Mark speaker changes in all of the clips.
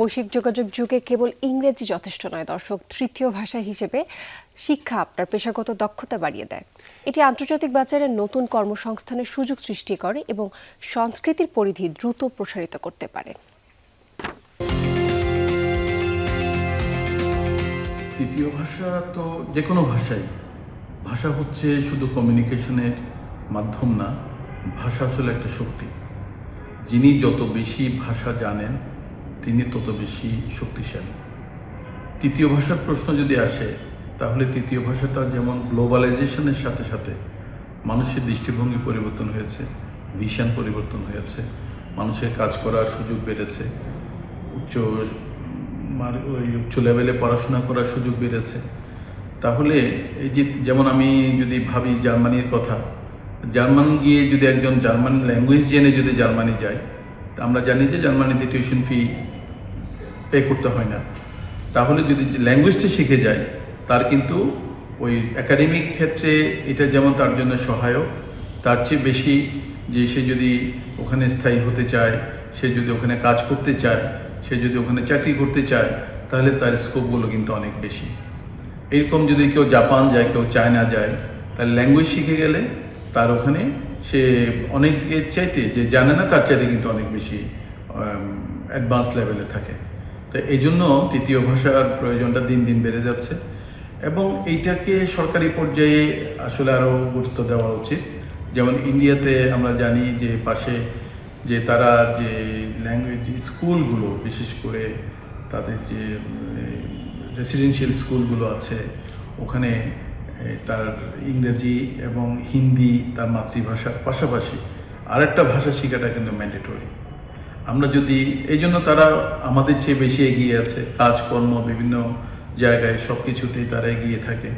Speaker 1: বৈশ্বিক যোগাযোগ যুগে কেবল ইংরেজি যথেষ্ট নয় দর্শক, তৃতীয় ভাষা হিসেবে শিক্ষা আপনার পেশাগত দক্ষতা বাড়িয়ে দেয়। এটি আন্তর্জাতিক বাজারে নতুন কর্মসংস্থানের সুযোগ সৃষ্টি করে এবং সংস্কৃতির পরিধি দ্রুত প্রসারিত করতে পারে।
Speaker 2: তৃতীয় ভাষা তো যে কোনো ভাষা হচ্ছে শুধু কমিউনিকেশনের মাধ্যম না, ভাষা আসলে একটা শক্তি। যিনি যত বেশি ভাষা জানেন তিনি তত বেশি শক্তিশালী। তৃতীয় ভাষার প্রশ্ন যদি আসে, তাহলে তৃতীয় ভাষাটা যেমন গ্লোবালাইজেশনের সাথে সাথে মানুষের দৃষ্টিভঙ্গি পরিবর্তন হয়েছে, ভিশন পরিবর্তন হয়েছে, মানুষের কাজ করার সুযোগ বেড়েছে, উচ্চ লেভেলে পড়াশোনা করার সুযোগ বেড়েছে। তাহলে এই যে যেমন আমি যদি ভাবি জার্মানির কথা, জার্মান গিয়ে যদি একজন জার্মান ল্যাঙ্গুয়েজ জেনে যদি জার্মানি যায়, আমরা জানি যে জার্মানিতে টিউশন ফি পে করতে হয় না। তাহলে যদি ল্যাঙ্গুয়েজটা শিখে যায়, তার কিন্তু ওই একাডেমিক ক্ষেত্রে এটা যেমন তার জন্য সহায়ক, তার চেয়ে বেশি যে সে যদি ওখানে স্থায়ী হতে চায়, সে যদি ওখানে কাজ করতে চায়, সে যদি ওখানে চাকরি করতে চায়, তাহলে তার স্কোপগুলো কিন্তু অনেক বেশি। এরকম যদি কেউ জাপান যায়, কেউ চায়না যায়, তাহলে ল্যাঙ্গুয়েজ শিখে গেলে তার ওখানে সে অনেকের চাইতে যে জানে না তার চাইতে কিন্তু অনেক বেশি অ্যাডভান্স লেভেলে থাকে। তো এই জন্য তৃতীয় ভাষার প্রয়োজনটা দিন দিন বেড়ে যাচ্ছে এবং এইটাকে সরকারি পর্যায়ে আসলে আরও গুরুত্ব দেওয়া উচিত। যেমন ইন্ডিয়াতে আমরা জানি যে পাশে যে তারা যে ল্যাঙ্গুয়েজ স্কুলগুলো, বিশেষ করে তাদের যে রেসিডেন্সিয়াল স্কুলগুলো আছে, ওখানে তার ইংরেজি এবং হিন্দি তার মাতৃভাষার পাশাপাশি আরেকটা ভাষা শেখাটা কিন্তু ম্যান্ডেটরি। আমরা যদি এই জন্য তারা আমাদের চেয়ে বেশি এগিয়ে আছে, কাজকর্ম বিভিন্ন জায়গায় সব কিছুতেই তারা এগিয়ে থাকে।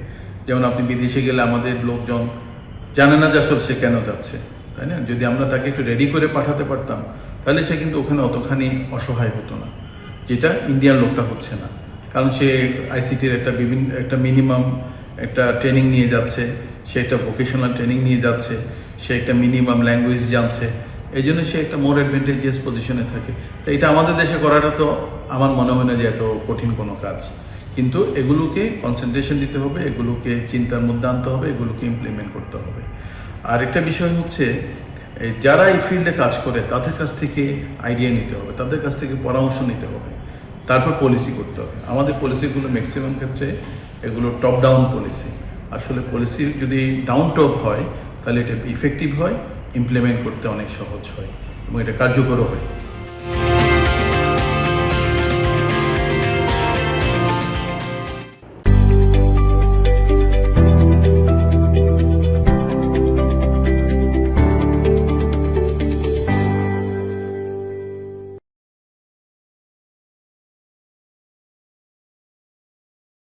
Speaker 2: যেমন আপনি বিদেশে গেলে আমাদের লোকজন জানে না যে আসলে সে কেন যাচ্ছে, তাই না? যদি আমরা তাকে একটু রেডি করে পাঠাতে পারতাম, তাহলে সে কিন্তু ওখানে অতখানি অসহায় হতো না, যেটা ইন্ডিয়ান লোকটা হচ্ছে না। কারণ সে আইসিটির একটা মিনিমাম একটা ট্রেনিং নিয়ে যাচ্ছে, সে একটা ভোকেশনাল ট্রেনিং নিয়ে যাচ্ছে, সে একটা মিনিমাম ল্যাঙ্গুয়েজ জানছে, এই জন্য সে একটা মোর অ্যাডভান্টেজিয়াস পজিশনে থাকে। তো এটা আমাদের দেশে করাটা তো আমার মনে হয় না যে এত কঠিন কোনো কাজ, কিন্তু এগুলোকে কনসেন্ট্রেশন দিতে হবে, এগুলোকে চিন্তার মধ্যে আনতে হবে, এগুলোকে ইমপ্লিমেন্ট করতে হবে। আর একটা বিষয় হচ্ছে, যারা এই ফিল্ডে কাজ করে তাদের কাছ থেকে আইডিয়া নিতে হবে, তাদের কাছ থেকে পরামর্শ নিতে হবে, তারপর পলিসি করতে হবে। আমাদের পলিসিগুলো ম্যাক্সিমাম ক্ষেত্রে এগুলো টপ ডাউন পলিসি। আসলে পলিসি যদি ডাউন টপ হয়, তাহলে এটা ইফেক্টিভ হয়, ইমপ্লিমেন্ট করতে অনেক সহজ হয় এবং এটা কার্যকরও হয়।